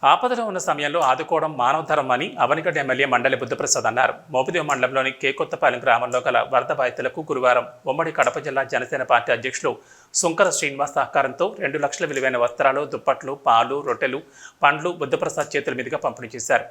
ఆపదలో ఉన్న సమయంలో ఆదుకోవడం మానవ ధర్మం అని అవనిగడ్డ ఎమ్మెల్యే మండలి బుద్ధప్రసాద్ అన్నారు. మోపిదేవి మండలంలోని కొత్తపాలెం గ్రామంలో గల వరద బాధితులకు గురువారం ఉమ్మడి కడప జిల్లా జనసేన పార్టీ అధ్యక్షులు సుంకర శ్రీనివాస్ సహకారంతో 2 లక్షల విలువైన వస్త్రాలు, దుప్పట్లు, పాలు, రొట్టెలు, పండ్లు బుద్ధప్రసాద్ చేతుల మీదుగా పంపిణీ చేశారు.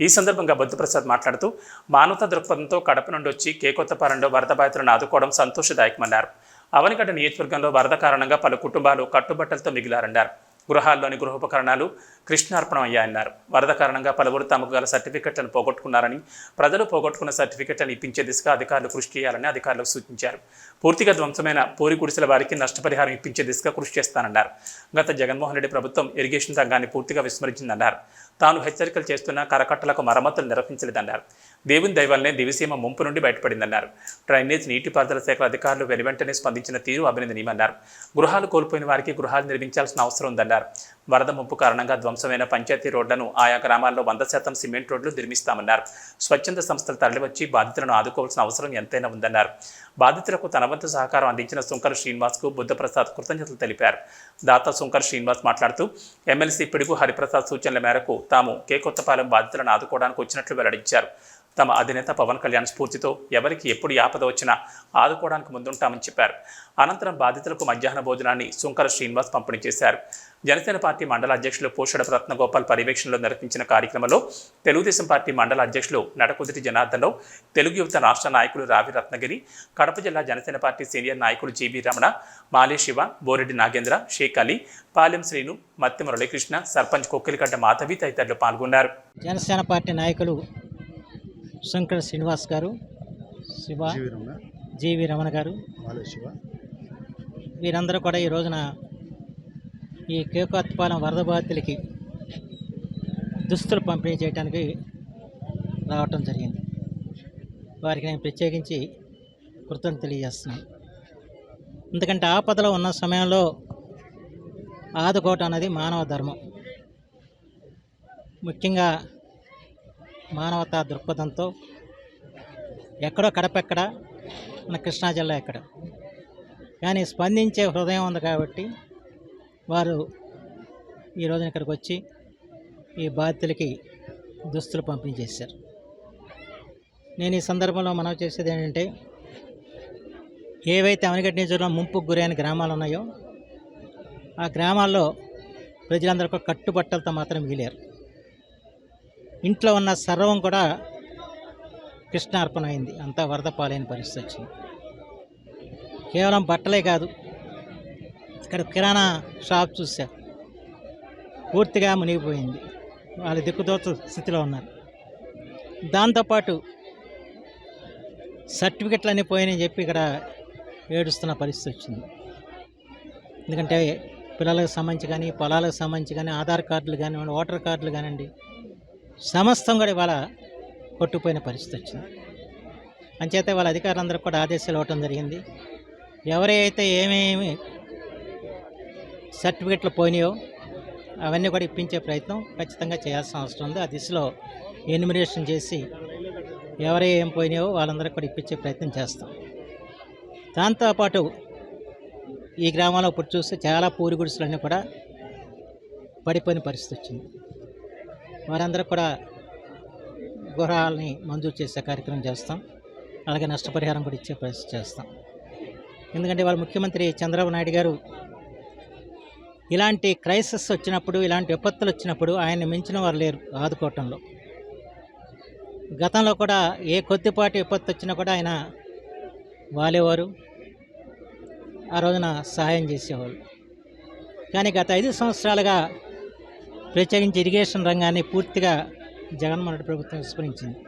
ఈ సందర్భంగా బుద్ధప్రసాద్ మాట్లాడుతూ మానవతా దృక్పథంతో కడప నుండి వచ్చి కొత్తపాలెంలో వరద బాధితులను ఆదుకోవడం సంతోషదాయకమన్నారు. అవనిగడ్డ నియోజకవర్గంలో వరద కారణంగా పలు కుటుంబాలు కట్టుబట్టలతో మిగిలారన్నారు. గృహాల్లోని గృహోపకరణాలు కృష్ణార్పణం అయ్యాయన్నారు. వరద కారణంగా పలువురు తమకు గల సర్టిఫికెట్లను పోగొట్టుకున్నారని, ప్రజలు పోగొట్టుకున్న సర్టిఫికెట్లను ఇప్పించే దిశగా అధికారులు కృషి చేయాలని అధికారులకు సూచించారు. పూర్తిగా ధ్వంసమైన పూరి గుడిసెల వారికి నష్టపరిహారం ఇప్పించే దిశగా కృషి చేస్తానన్నారు. గత జగన్మోహన్ రెడ్డి ప్రభుత్వం ఇరిగేషన్ రంగాన్ని పూర్తిగా విస్మరించిందన్నారు. తాను హెచ్చరికలు చేస్తున్న కరకట్టలకు మరమ్మతులు నిర్వహించలేదన్నారు. దేవుని దైవాలనే దివిసీమ ముంపు నుండి బయటపడిందన్నారు. డ్రైనేజ్ నీటిపారుదల శాఖల అధికారులు వెనువెంటనే స్పందించిన తీరు అభినందనీయమన్నారు. గృహాలు కోల్పోయిన వారికి గృహాలు నిర్మించాల్సిన అవసరం ఉందన్నారు. వరద ముంపు కారణంగా ధ్వంసమైన పంచాయతీ రోడ్లను ఆయా గ్రామాల్లో 100% సిమెంట్ రోడ్లు నిర్మిస్తామన్నారు. స్వచ్ఛంద సంస్థలు తరలివచ్చి బాధితులను ఆదుకోవాల్సిన అవసరం ఎంతైనా ఉందన్నారు. బాధితులకు తన వంతు సహకారం అందించిన సుంకర శ్రీనివాస్కు బుద్ధప్రసాద్ కృతజ్ఞతలు తెలిపారు. దాత సుంకర శ్రీనివాస్ మాట్లాడుతూ ఎమ్మెల్సీ పిడుగు హరిప్రసాద్ సూచనల మేరకు తాము కొత్తపాలెం బాధితులను ఆదుకోవడానికి వచ్చినట్లు వెల్లడించారు. తమ అధినేత పవన్ కళ్యాణ్ స్ఫూర్తితో ఎవరికి ఎప్పుడు ఆపద వచ్చినా ఆదుకోవడానికి ముందుంటామని చెప్పారు. అనంతరం బాధితులకు మధ్యాహ్న భోజనాన్ని సుంకర శ్రీనివాస్ పంపిణీ చేశారు. జనసేన పార్టీ మండల అధ్యక్షులు పోషడ రత్నగోపాల్ పర్యవేక్షణలో నిర్వహించిన కార్యక్రమంలో తెలుగుదేశం పార్టీ మండల అధ్యక్షులు నడకుదిరి జనార్దనరావు, తెలుగు యువత రాష్ట్ర నాయకులు రావి రత్నగిరి, కడప జిల్లా జనసేన పార్టీ సీనియర్ నాయకులు జీబీ రమణ, మాలే శివ, బోరెడ్డి నాగేంద్ర, షేక్ అలీ, పాలెం శ్రీను, మత్తి మురళీకృష్ణ, సర్పంచ్ కొక్కిలిగడ్డ మాధవి తదితరులు పాల్గొన్నారు. జనసేన పార్టీ నాయకులు శంకర శ్రీనివాస్ గారు, శివ, జీవి రమణ గారు, వీరందరూ కూడా ఈ రోజున ఈ కొత్తపాలెం వరద బాధితులకి దుస్తులు పంపిణీ చేయడానికి రావటం జరిగింది. వారికి నేను ప్రత్యేకించి కృతజ్ఞతలు తెలియజేస్తున్నాను. ఎందుకంటే ఆపదలో ఉన్న సమయంలో ఆదుకోవటం అనేది మానవ ధర్మం. ముఖ్యంగా మానవతా దృక్పథంతో ఎక్కడో కడపెక్కడ, మన కృష్ణా జిల్లా ఎక్కడ, కానీ స్పందించే హృదయం ఉంది కాబట్టి వారు ఈ రోజున ఇక్కడికి వచ్చి ఈ బాధితులకి దుస్తులు పంపిణీ చేశారు. నేను ఈ సందర్భంలో మనవి చేసేది ఏంటంటే, ఏవైతే అవనిగడ్డ నియోజకవర్గంలో ముంపుకు గురైన గ్రామాలు ఉన్నాయో ఆ గ్రామాల్లో ప్రజలందరూ కూడా కట్టుబట్టలతో మాత్రం మిగిలారు. ఇంట్లో ఉన్న సర్వం కూడా కృష్ణార్పణ అయింది. అంతా వరద పాలైన పరిస్థితి వచ్చింది. కేవలం బట్టలే కాదు, ఇక్కడ కిరాణా షాప్ చూసా పూర్తిగా మునిగిపోయింది. వాళ్ళు దిక్కుదోచ స్థితిలో ఉన్నారు. దాంతోపాటు సర్టిఫికెట్లు అన్నీ పోయినాయని చెప్పి ఇక్కడ ఏడుస్తున్న పరిస్థితి వచ్చింది. ఎందుకంటే పిల్లలకు సంబంధించి కానీ, పొలాలకు సంబంధించి కానీ, ఆధార్ కార్డులు కానివ్వండి, ఓటర్ కార్డులు కానివ్వండి, సమస్తం కూడా ఇవాళ కొట్టుకుపోయిన పరిస్థితి వచ్చింది. అంచేతే వాళ్ళ అధికారులందరూ కూడా ఆదేశాలు ఇవ్వటం జరిగింది. ఎవరైతే ఏమేమి సర్టిఫికెట్లు పోయినాయో అవన్నీ కూడా ఇప్పించే ప్రయత్నం ఖచ్చితంగా చేయాల్సిన అవసరం ఉంది. ఆ దిశలో ఎన్యూమరేషన్ చేసి ఎవరే ఏం పోయినాయో వాళ్ళందరికీ కూడా ఇప్పించే ప్రయత్నం చేస్తాం. దాంతోపాటు ఈ గ్రామంలో ఇప్పుడు చూస్తే చాలా పూరి గుడిసెలన్నీ కూడా పడిపోయిన పరిస్థితి వచ్చింది. వారందరూ కూడా గృహాలని మంజూరు చేసే కార్యక్రమం చేస్తాం. అలాగే నష్టపరిహారం కూడా ఇచ్చే పరిస్థితి చేస్తాం. ఎందుకంటే వాళ్ళ ముఖ్యమంత్రి చంద్రబాబు నాయుడు గారు ఇలాంటి క్రైసిస్ వచ్చినప్పుడు, ఇలాంటి విపత్తులు వచ్చినప్పుడు ఆయన మించిన వారు లేరు ఆదుకోవటంలో. గతంలో కూడా ఏ కొద్దిపాటి విపత్తు వచ్చినా కూడా ఆయన వాలేవారు, ఆ రోజున సహాయం చేసేవాళ్ళు. కానీ గత 5 సంవత్సరాలుగా ప్రత్యేకించి ఇరిగేషన్ రంగాన్ని పూర్తిగా జగన్మోహన్ రెడ్డి ప్రభుత్వం విస్మరించింది.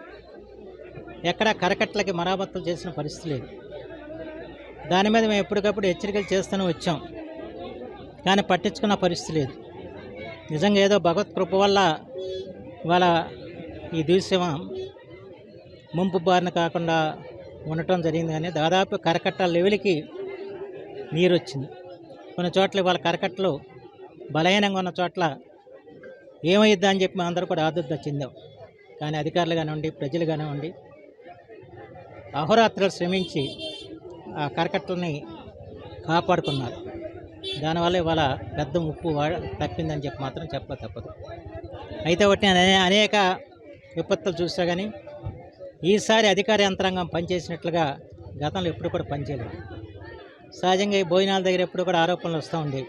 ఎక్కడ కరకట్టలకి మరామతులు చేసిన పరిస్థితి లేదు. దాని మీద మేము ఎప్పటికప్పుడు హెచ్చరికలు చేస్తూనే వచ్చాం, కానీ పట్టించుకున్న పరిస్థితి లేదు. నిజంగా ఏదో భగవత్ కృప వల్ల ఇవాళ ఈ దివిసీమ ముంపు బారిన కాకుండా ఉండటం జరిగింది. కానీ దాదాపు కరకట్ట లెవెల్కి నీరు వచ్చింది. కొన్ని చోట్ల ఇవాళ కరకట్టలు బలహీనంగా ఉన్న చోట్ల ఏమైద్దా అని చెప్పి అందరూ కూడా ఆదుర్ద చెందాం. కానీ అధికారులు కానివ్వండి, ప్రజలు కానివ్వండి అహోరాత్రులు శ్రమించి ఆ కరకట్టలని కాపాడుకున్నారు. దానివల్ల ఇవాళ పెద్ద ముప్పు తప్పిందని చెప్పి మాత్రం చెప్పక తప్పదు. అయితే ఒకటి అనేక విపత్తులు చూసా కానీ ఈసారి అధికార యంత్రాంగం పనిచేసినట్లుగా గతంలో ఎప్పుడు కూడా పనిచేయలేదు. సహజంగా ఈ భోజనాల దగ్గర ఎప్పుడు కూడా ఆరోపణలు వస్తూ ఉండేవి.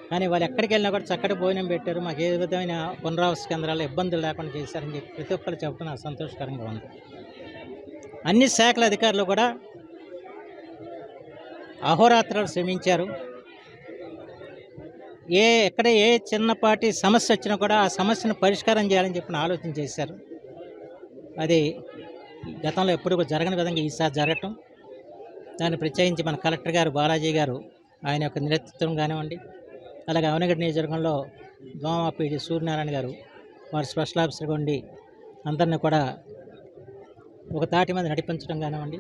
కానీ వాళ్ళు ఎక్కడికి వెళ్ళినా కూడా చక్కటి భోజనం పెట్టారు, మాకు ఏ విధమైన పునరావాస కేంద్రాల్లో ఇబ్బందులు లేకుండా చేశారని చెప్పి ప్రతి ఒక్కరు చెప్పడం నాకు సంతోషకరంగా ఉంది. అన్ని శాఖల అధికారులు కూడా అహోరాత్రాలు శ్రమించారు. ఎక్కడ ఏ చిన్నపాటి సమస్య వచ్చినా కూడా ఆ సమస్యను పరిష్కారం చేయాలని చెప్పిన ఆలోచన చేశారు. అది గతంలో ఎప్పుడు కూడా జరగని విధంగా ఈసారి జరగటం, దాన్ని ప్రత్యేకించి మన కలెక్టర్ గారు బాలాజీ గారు ఆయన యొక్క నేతృత్వం కానివ్వండి, అలాగే అవనగడ్డ నియోజకవర్గంలో దోమాపీడి సూర్యనారాయణ గారు వారు స్పెషల్ ఆఫీసర్గా ఉండి అందరినీ కూడా ఒక తాటి మీద నడిపించడం కానివ్వండి,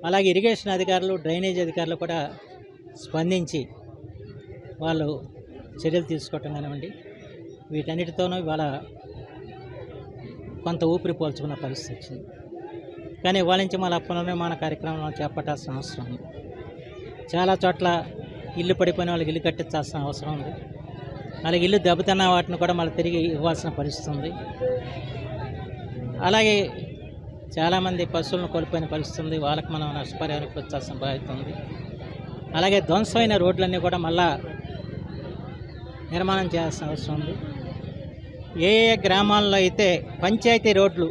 అలాగే ఇరిగేషన్ అధికారులు డ్రైనేజ్ అధికారులు కూడా స్పందించి వాళ్ళు చర్యలు తీసుకోవటం కానివ్వండి, వీటన్నిటితోనూ ఇవాళ కొంత ఊపిరి పోల్చుకున్న పరిస్థితి వచ్చింది. కానీ ఇవాళ నుంచి మళ్ళీ పునర్నిర్మాణ కార్యక్రమం చేపట్టాల్సిన అవసరం ఉంది. చాలా చోట్ల ఇల్లు పడిపోయిన వాళ్ళకి ఇల్లు కట్టించాల్సిన అవసరం ఉంది. అలాగే ఇల్లు దెబ్బతిన్న వాటిని కూడా మళ్ళీ తిరిగి ఇవ్వాల్సిన పరిస్థితి ఉంది. అలాగే చాలామంది పశువులను కోల్పోయిన పరిస్థితి ఉంది, వాళ్ళకి మనం నష్టపరిహారం ఇప్పించాల్సిన బాధ్యత ఉంది. అలాగే ధ్వంసమైన రోడ్లన్నీ కూడా మళ్ళా నిర్మాణం చేయాల్సిన అవసరం ఉంది. ఏ ఏ గ్రామాల్లో అయితే పంచాయతీ రోడ్లు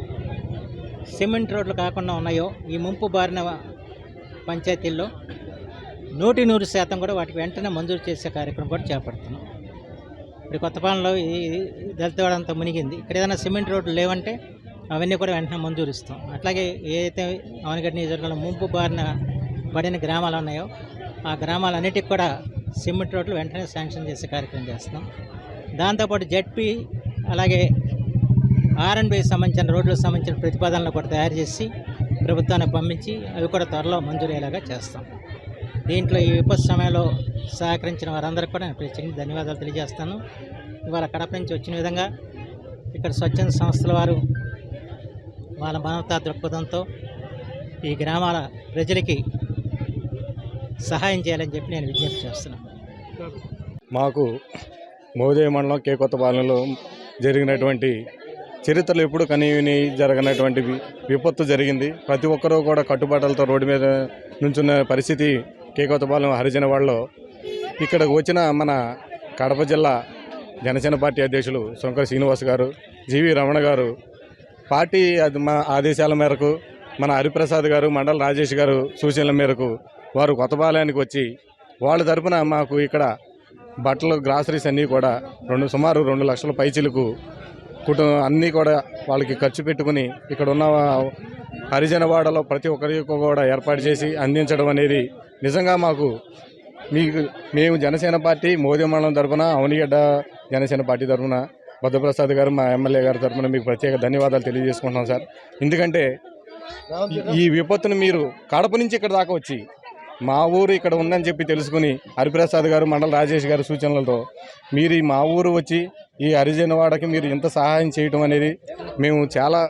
సిమెంట్ రోడ్లు కాకుండా ఉన్నాయో ఈ ముంపు బారిన పంచాయతీల్లో 100% కూడా వాటికి వెంటనే మంజూరు చేసే కార్యక్రమం కూడా చేపడుతున్నాం. ఇప్పుడు కొత్తపాలెంలో ఈ దళితవాడంతా మునిగింది. ఇక్కడ ఏదైనా సిమెంట్ రోడ్లు లేవంటే అవన్నీ కూడా వెంటనే మంజూరు ఇస్తాం. అట్లాగే ఏదైతే అవనగడ్డ నియోజకవర్గంలో ముంపు బారిన పడిన గ్రామాలు ఉన్నాయో ఆ గ్రామాలన్నిటికి కూడా సిమెంట్ రోడ్లు వెంటనే శాంక్షన్ చేసే కార్యక్రమం చేస్తున్నాం. దాంతోపాటు జెడ్పీ అలాగే R&Bకి సంబంధించిన రోడ్లకు సంబంధించిన ప్రతిపాదనలు కూడా తయారు చేసి ప్రభుత్వానికి పంపించి అవి కూడా త్వరలో మంజూరయ్యేలాగా చేస్తాం. దీంట్లో ఈ విపత్తు సమయంలో సహకరించిన వారందరికీ కూడా నేను ప్రత్యేకంగా ధన్యవాదాలు తెలియజేస్తాను. ఇవాళ కడప నుంచి వచ్చిన విధంగా ఇక్కడ స్వచ్ఛంద సంస్థల వారు వాళ్ళ మానవతా దృక్పథంతో ఈ గ్రామాల ప్రజలకి సహాయం చేయాలని చెప్పి నేను విజ్ఞప్తి చేస్తున్నాను. మాకు మోదే మండలం కే కొత్తపాలెంలో జరిగినటువంటి చరిత్రలో ఎప్పుడు కనీవిని జరగనటువంటి విపత్తు జరిగింది. ప్రతి ఒక్కరూ కూడా కట్టుబాట్లతో రోడ్డు మీద నుంచున్న పరిస్థితి కే కొత్తపాలెం హరిజనవాడలో. ఇక్కడికి వచ్చిన మన కడప జిల్లా జనసేన పార్టీ అధ్యక్షులు శంకర శ్రీనివాస్ గారు, జీవి రమణ గారు పార్టీ మా ఆదేశాల మేరకు, మన హరిప్రసాద్ గారు, మండల రాజేష్ గారు సూచనల మేరకు వారు కొత్తపాలెంకి వచ్చి వాళ్ళ తరపున మాకు ఇక్కడ బట్టలు గ్రాసరీస్ అన్నీ కూడా సుమారు 2 లక్షల పైచిలకు అన్నీ కూడా వాళ్ళకి ఖర్చు పెట్టుకుని ఇక్కడ ఉన్న హరిజనవాడలో ప్రతి ఒక్కరికి కూడా ఏర్పాటు చేసి అందించడం అనేది నిజంగా మాకు మేము జనసేన పార్టీ మోదీ మండలం తరఫున అవనిగడ్డ జనసేన పార్టీ తరఫున బుద్ధప్రసాద్ గారు మా ఎమ్మెల్యే గారి తరఫున మీకు ప్రత్యేక ధన్యవాదాలు తెలియజేసుకుంటున్నాం సార్. ఎందుకంటే ఈ విపత్తును మీరు కడప నుంచి ఇక్కడ దాకా వచ్చి మా ఊరు ఇక్కడ ఉందని చెప్పి తెలుసుకుని హరిప్రసాద్ గారు, మండల రాజేష్ గారి సూచనలతో మీరు మా ఊరు వచ్చి ఈ హరిజనవాడకి మీరు ఇంత సహాయం చేయటం అనేది మేము చాలా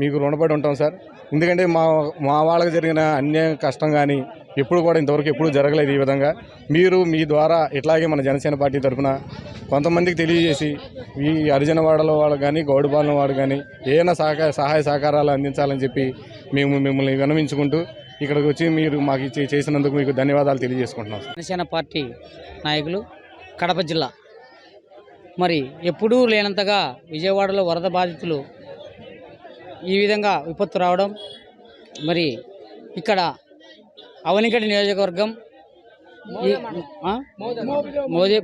మీకు రుణపడి ఉంటాం సార్. ఎందుకంటే మా వాళ్ళకి జరిగిన అన్యాయం కష్టం కానీ ఎప్పుడు కూడా ఇంతవరకు ఎప్పుడు జరగలేదు. ఈ విధంగా మీరు మీ ద్వారా ఇట్లాగే మన జనసేన పార్టీ తరఫున కొంతమందికి తెలియజేసి ఈ హరిజనవాడలో వాళ్ళు కానీ గౌడుపాలెం వాడు కానీ ఏమైనా సహాయ సహకారాలు అందించాలని చెప్పి మేము మిమ్మల్ని విన్నవించుకుంటూ ఇక్కడికి వచ్చి మీరు మాకు చేసినందుకు మీకు ధన్యవాదాలు తెలియజేసుకుంటున్నాం. జనసేన పార్టీ నాయకులు కడప జిల్లా మరి ఎప్పుడూ లేనంతగా విజయవాడలో వరద బాధితులు ఈ విధంగా విపత్తు రావడం, మరి ఇక్కడ అవనిగడ్డ నియోజకవర్గం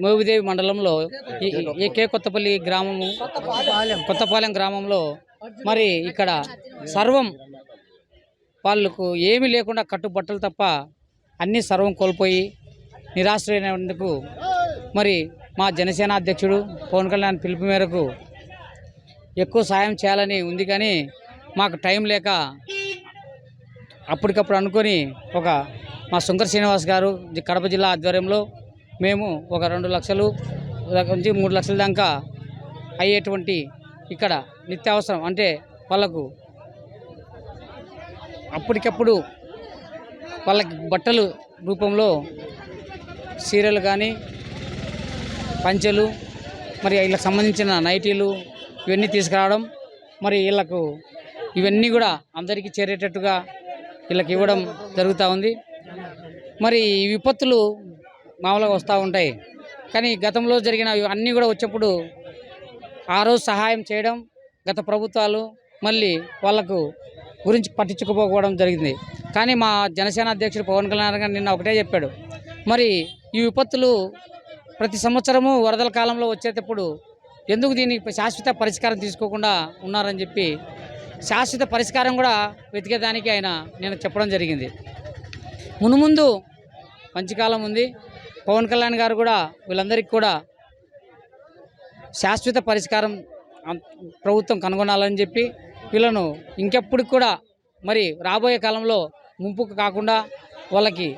మోపిదేవి మండలంలో ఈ కే కొత్తపల్లి గ్రామము కొత్తపాలెం గ్రామంలో మరి ఇక్కడ సర్వం వాళ్ళకు ఏమీ లేకుండా కట్టుబట్టలు తప్ప అన్నీ సర్వం కోల్పోయి నిరాశ్రయమైనందుకు మరి మా జనసేన అధ్యక్షుడు పవన్ కళ్యాణ్ పిలుపు మేరకు ఎక్కువ సాయం చేయాలని ఉంది. కానీ మాకు టైం లేక అప్పటికప్పుడు అనుకొని మా శంకర శ్రీనివాస్ గారు కడప జిల్లా ఆధ్వర్యంలో మేము ఒక 2 లక్షలు నుంచి 3 లక్షల దాకా అయ్యేటువంటి ఇక్కడ నిత్యావసరం అంటే వాళ్ళకు అప్పటికప్పుడు వాళ్ళకి బట్టలు రూపంలో చీరలు కానీ పంచెలు మరి వీళ్ళకి సంబంధించిన నైటీలు ఇవన్నీ తీసుకురావడం, మరి వీళ్ళకు ఇవన్నీ కూడా అందరికీ చేరేటట్టుగా వీళ్ళకి ఇవ్వడం జరుగుతూ ఉంది. మరి ఈ విపత్తులు మామూలుగా వస్తూ ఉంటాయి, కానీ గతంలో జరిగిన అన్నీ కూడా వచ్చినప్పుడు ఆ రోజు సహాయం చేయడం గత ప్రభుత్వాలు మళ్ళీ వాళ్ళకు గురించి పట్టించుకోకపోవడం జరిగింది. కానీ మా జనసేన అధ్యక్షుడు పవన్ కళ్యాణ్ గారు నిన్న ఒకటే చెప్పాడు, మరి ఈ విపత్తులు ప్రతి సంవత్సరము వరదల కాలంలో వచ్చేటప్పుడు ఎందుకు దీనికి శాశ్వత పరిష్కారం తీసుకోకుండా ఉన్నారని చెప్పి శాశ్వత పరిష్కారం కూడా వెతికేదానికి ఆయన నేను చెప్పడం జరిగింది. మునుముందు మంచి కాలం ఉంది, పవన్ కళ్యాణ్ గారు కూడా వీళ్ళందరికీ కూడా శాశ్వత పరిష్కారం ప్రభుత్వం కనుగొనాలని చెప్పి వీళ్ళను ఇంకెప్పటికి కూడా మరి రాబోయే కాలంలో ముంపుకు కాకుండా వాళ్ళకి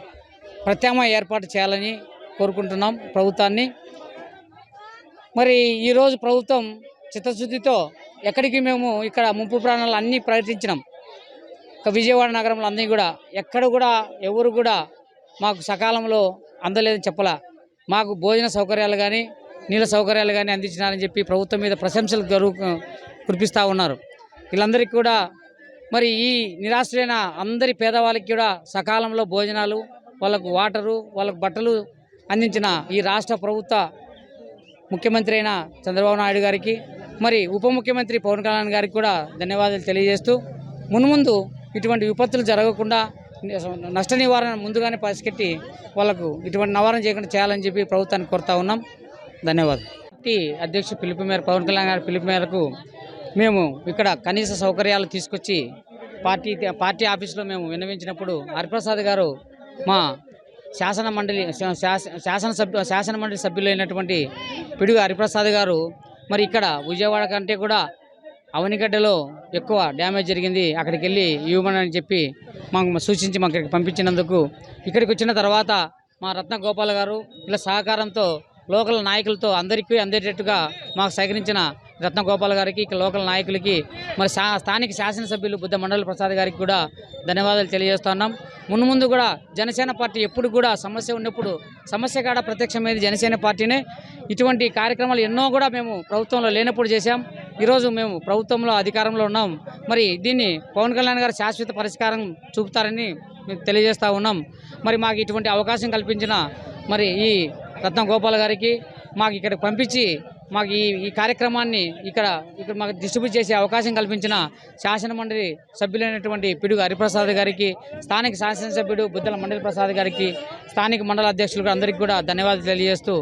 ప్రత్యామ్నాయ ఏర్పాటు చేయాలని కోరుకుంటున్నాం ప్రభుత్వాన్ని. మరి ఈరోజు ప్రభుత్వం చిత్తశుద్ధితో ఎక్కడికి మేము ఇక్కడ ముంపు ప్రాణాలు అన్నీ ప్రకటించినాం. విజయవాడ నగరంలో అన్నీ కూడా ఎక్కడ కూడా ఎవరు కూడా మాకు సకాలంలో అందలేదని చెప్పలా. మాకు భోజన సౌకర్యాలు కానీ నీళ్ళ సౌకర్యాలు కానీ అందించినారని చెప్పి ప్రభుత్వం మీద ప్రశంసలు కురిపిస్తూ ఉన్నారు. వీళ్ళందరికీ కూడా మరి ఈ నిరాశ్రైన అందరి పేదవాళ్ళకి కూడా సకాలంలో భోజనాలు, వాళ్ళకు వాటరు, వాళ్ళకు బట్టలు అందించిన ఈ రాష్ట్ర ప్రభుత్వ ముఖ్యమంత్రి అయిన చంద్రబాబు నాయుడు గారికి, మరి ఉప ముఖ్యమంత్రి పవన్ కళ్యాణ్ గారికి కూడా ధన్యవాదాలు తెలియజేస్తూ మున్ముందు ఇటువంటి విపత్తులు జరగకుండా నష్ట నివారణ ముందుగానే పసిగట్టి వాళ్ళకు ఇటువంటి నివారణ చేయకుండా చేయాలని చెప్పి ప్రభుత్వాన్ని కోరుతా ఉన్నాం. ధన్యవాదాలు. పార్టీ అధ్యక్షుడు పిలుపు మేరకు, పవన్ కళ్యాణ్ గారి పిలుపు మేరకు మేము ఇక్కడ కనీస సౌకర్యాలు తీసుకొచ్చి పార్టీ ఆఫీసులో మేము విన్నవించినప్పుడు హరిప్రసాద్ గారు మా శాసన మండలి సభ్యులు అయినటువంటి పిడుగు హరిప్రసాద్ గారు మరి ఇక్కడ విజయవాడ కంటే కూడా అవనిగడ్డలో ఎక్కువ డ్యామేజ్ జరిగింది, అక్కడికి వెళ్ళి ఇవ్వమని చెప్పి మాకు సూచించి మాకు ఇక్కడికి పంపించినందుకు ఇక్కడికి వచ్చిన తర్వాత మా రత్న గోపాల్ గారు ఇలా సహకారంతో లోకల్ నాయకులతో అందరికీ అందేటట్టుగా మాకు సహకరించిన రత్న గోపాల్ గారికి, ఇక లోకల్ నాయకులకి, మరి స్థానిక శాసనసభ్యులు బుద్ధ మండల ప్రసాద్ గారికి కూడా ధన్యవాదాలు తెలియజేస్తున్నాం. ముందు కూడా జనసేన పార్టీ ఎప్పుడు కూడా సమస్య ఉన్నప్పుడు సమస్య కాడ ప్రత్యక్షమైంది జనసేన పార్టీనే. ఇటువంటి కార్యక్రమాలు ఎన్నో కూడా మేము ప్రభుత్వంలో లేనప్పుడు చేశాం. ఈరోజు మేము ప్రభుత్వంలో అధికారంలో ఉన్నాం. మరి దీన్ని పవన్ కళ్యాణ్ గారు శాశ్వత పరిష్కారం చూపుతారని మేము తెలియజేస్తూ ఉన్నాం. మరి మాకు ఇటువంటి అవకాశం కల్పించిన మరి ఈ రత్న గోపాల్ గారికి, మాకు ఇక్కడికి పంపించి మాకు ఈ కార్యక్రమాన్ని ఇక్కడ మాకు డిస్ట్రిబ్యూట్ చేసే అవకాశం కల్పించిన శాసన మండలి సభ్యులైనటువంటి పిడుగు హరిప్రసాద్ గారికి, స్థానిక శాసనసభ్యుడు బుద్ధల మండలి ప్రసాద్ గారికి, స్థానిక మండల అధ్యక్షులకు అందరికీ కూడా ధన్యవాదాలు తెలియజేస్తూ